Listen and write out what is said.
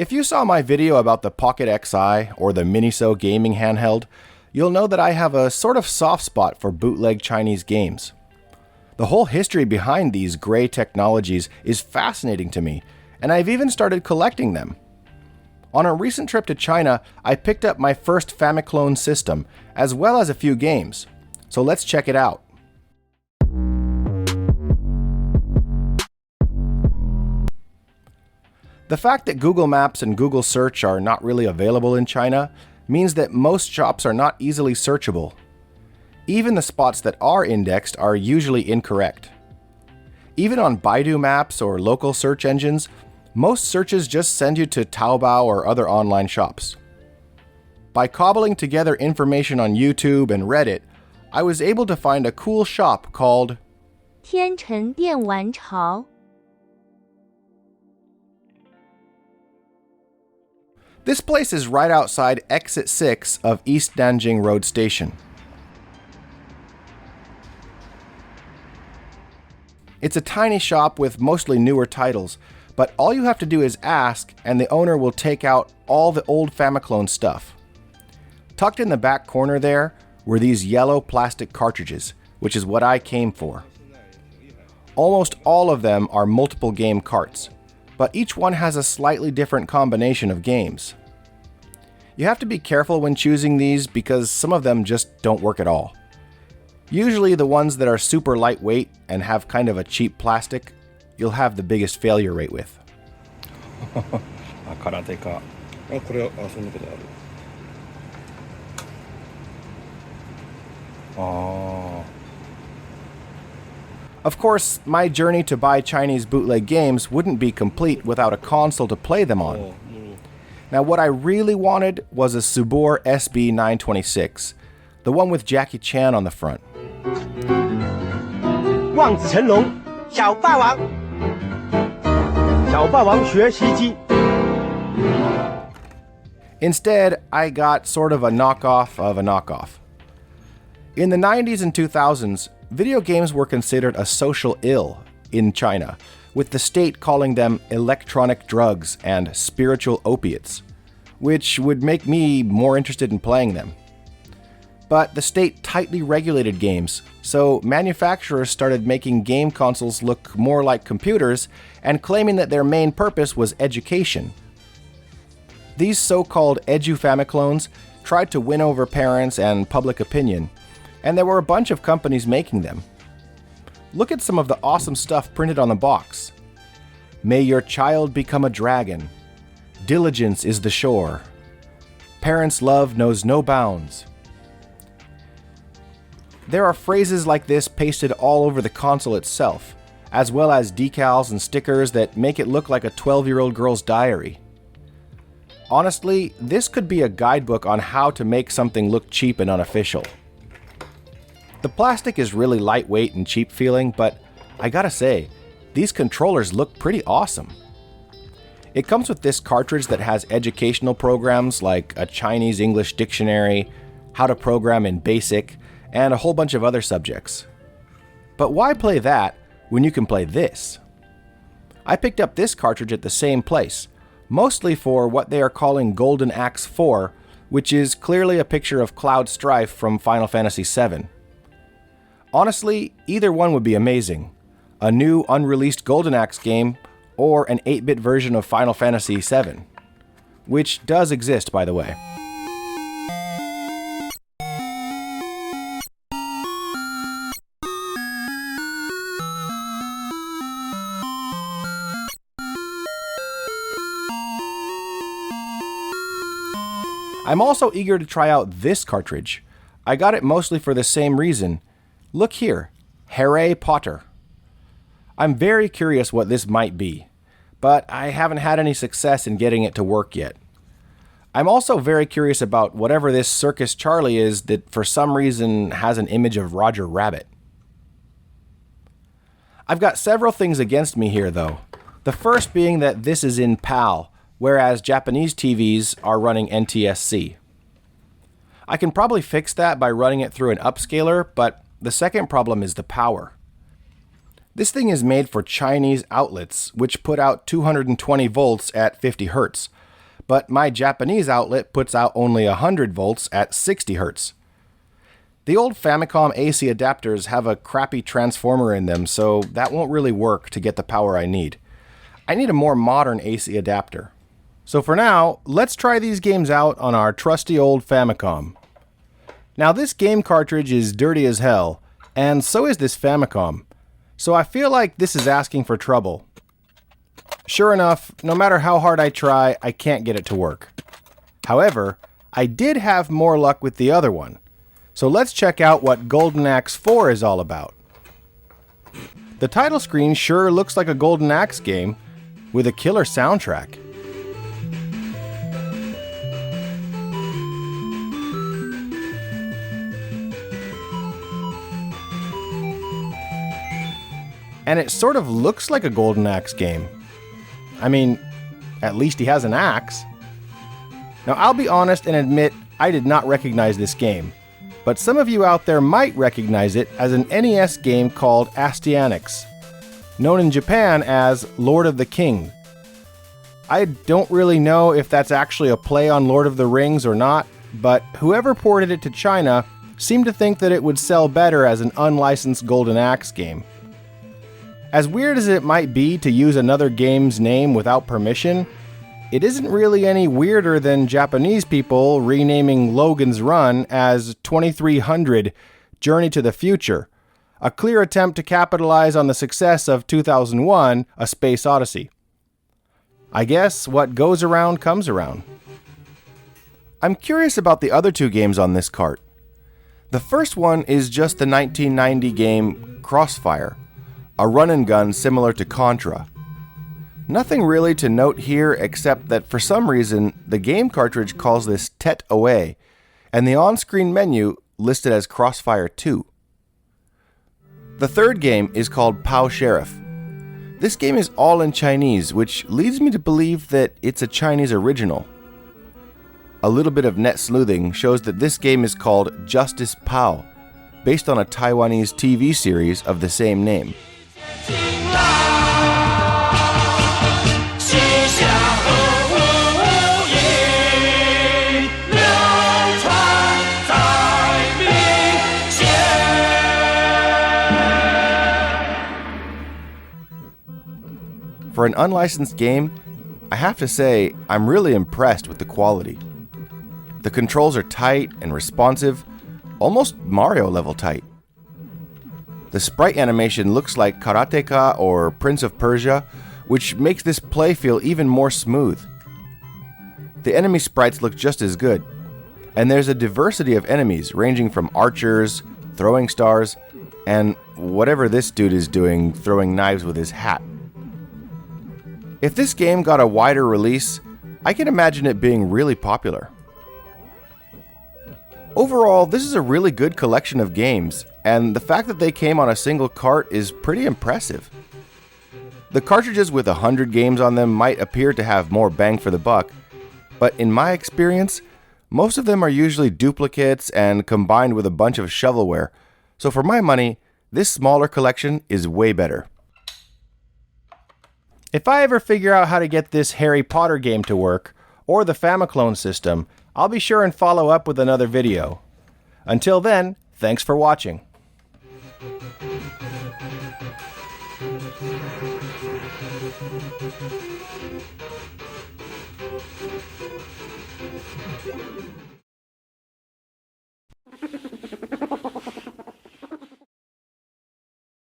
If you saw my video about the Pocket Xi or the Miniso gaming handheld, you'll know that I have a sort of soft spot for bootleg Chinese games. The whole history behind these gray technologies is fascinating to me, and I've even started collecting them. On a recent trip to China, I picked up my first famiclone system, as well as a few games. So let's check it out. The fact that Google Maps and Google Search are not really available in China means that most shops are not easily searchable. Even the spots that are indexed are usually incorrect. Even on Baidu Maps or local search engines, most searches just send you to Taobao or other online shops. By cobbling together information on YouTube and Reddit, I was able to find a cool shop called 天成电玩潮. This place is right outside Exit 6 of East Nanjing Road Station. It's a tiny shop with mostly newer titles, but all you have to do is ask and the owner will take out all the old famiclone stuff. Tucked in the back corner there were these yellow plastic cartridges, which is what I came for. Almost all of them are multiple game carts, but each one has a slightly different combination of games. You have to be careful when choosing these because some of them just don't work at all. Usually the ones that are super lightweight and have kind of a cheap plastic, you'll have the biggest failure rate with. 空手か。これはそんなことある。Of course, my journey to buy Chinese bootleg games wouldn't be complete without a console to play them on. Now, what I really wanted was a Subor SB926, the one with Jackie Chan on the front. 望子成龙，小霸王，小霸王学习机。 Instead, I got sort of a knockoff of a knockoff. In the 90s and 2000s, video games were considered a social ill in China, with the state calling them electronic drugs and spiritual opiates, which would make me more interested in playing them. But the state tightly regulated games, so manufacturers started making game consoles look more like computers and claiming that their main purpose was education. These so-called Edu-famiclones tried to win over parents and public opinion, and there were a bunch of companies making them. Look at some of the awesome stuff printed on the box. May your child become a dragon. Diligence is the shore. Parents' love knows no bounds. There are phrases like this pasted all over the console itself, as well as decals and stickers that make it look like a 12-year-old girl's diary. Honestly, this could be a guidebook on how to make something look cheap and unofficial. The plastic is really lightweight and cheap feeling, but I gotta say, these controllers look pretty awesome. It comes with this cartridge that has educational programs like a Chinese English dictionary, how to program in BASIC, and a whole bunch of other subjects. But why play that when you can play this? I picked up this cartridge at the same place, mostly for what they are calling Golden Axe 4, which is clearly a picture of Cloud Strife from Final Fantasy VII. Honestly, either one would be amazing. A new unreleased Golden Axe game, or an 8-bit version of Final Fantasy VII. Which does exist, by the way. I'm also eager to try out this cartridge. I got it mostly for the same reason. Look here, Harry Potter. I'm very curious what this might be, but I haven't had any success in getting it to work yet. I'm also very curious about whatever this Circus Charlie is that for some reason has an image of Roger Rabbit. I've got several things against me here though. The first being that this is in PAL, whereas Japanese TVs are running NTSC. I can probably fix that by running it through an upscaler, but the second problem is the power. This thing is made for Chinese outlets, which put out 220 volts at 50 Hz, but my Japanese outlet puts out only 100 volts at 60 Hz. The old Famicom AC adapters have a crappy transformer in them, so that won't really work to get the power I need. I need a more modern AC adapter. So for now, let's try these games out on our trusty old Famicom. Now this game cartridge is dirty as hell, and so is this Famicom, so I feel like this is asking for trouble. Sure enough, no matter how hard I try, I can't get it to work. However, I did have more luck with the other one, so let's check out what Golden Axe 4 is all about. The title screen sure looks like a Golden Axe game, with a killer soundtrack. And it sort of looks like a Golden Axe game. I mean, at least he has an axe. Now I'll be honest and admit I did not recognize this game, but some of you out there might recognize it as an NES game called Astyanax, known in Japan as Lord of the King. I don't really know if that's actually a play on Lord of the Rings or not, but whoever ported it to China seemed to think that it would sell better as an unlicensed Golden Axe game. As weird as it might be to use another game's name without permission, it isn't really any weirder than Japanese people renaming Logan's Run as 2300 Journey to the Future, a clear attempt to capitalize on the success of 2001 A Space Odyssey. I guess what goes around comes around. I'm curious about the other two games on this cart. The first one is just the 1990 game Crossfire, a run-and-gun similar to Contra. Nothing really to note here except that for some reason the game cartridge calls this Tet Away, and the on-screen menu listed as Crossfire 2. The third game is called Pao Sheriff. This game is all in Chinese, which leads me to believe that it's a Chinese original. A little bit of net sleuthing shows that this game is called Justice Pao, based on a Taiwanese TV series of the same name. For an unlicensed game, I have to say I'm really impressed with the quality. The controls are tight and responsive, almost Mario level tight. The sprite animation looks like Karateka or Prince of Persia, which makes this play feel even more smooth. The enemy sprites look just as good, and there's a diversity of enemies ranging from archers, throwing stars, and whatever this dude is doing throwing knives with his hat. If this game got a wider release, I can imagine it being really popular. Overall, this is a really good collection of games, and the fact that they came on a single cart is pretty impressive. The cartridges with 100 games on them might appear to have more bang for the buck, but in my experience, most of them are usually duplicates and combined with a bunch of shovelware, so for my money, this smaller collection is way better. If I ever figure out how to get this Harry Potter game to work, or the famiclone system, I'll be sure and follow up with another video. Until then, thanks for watching.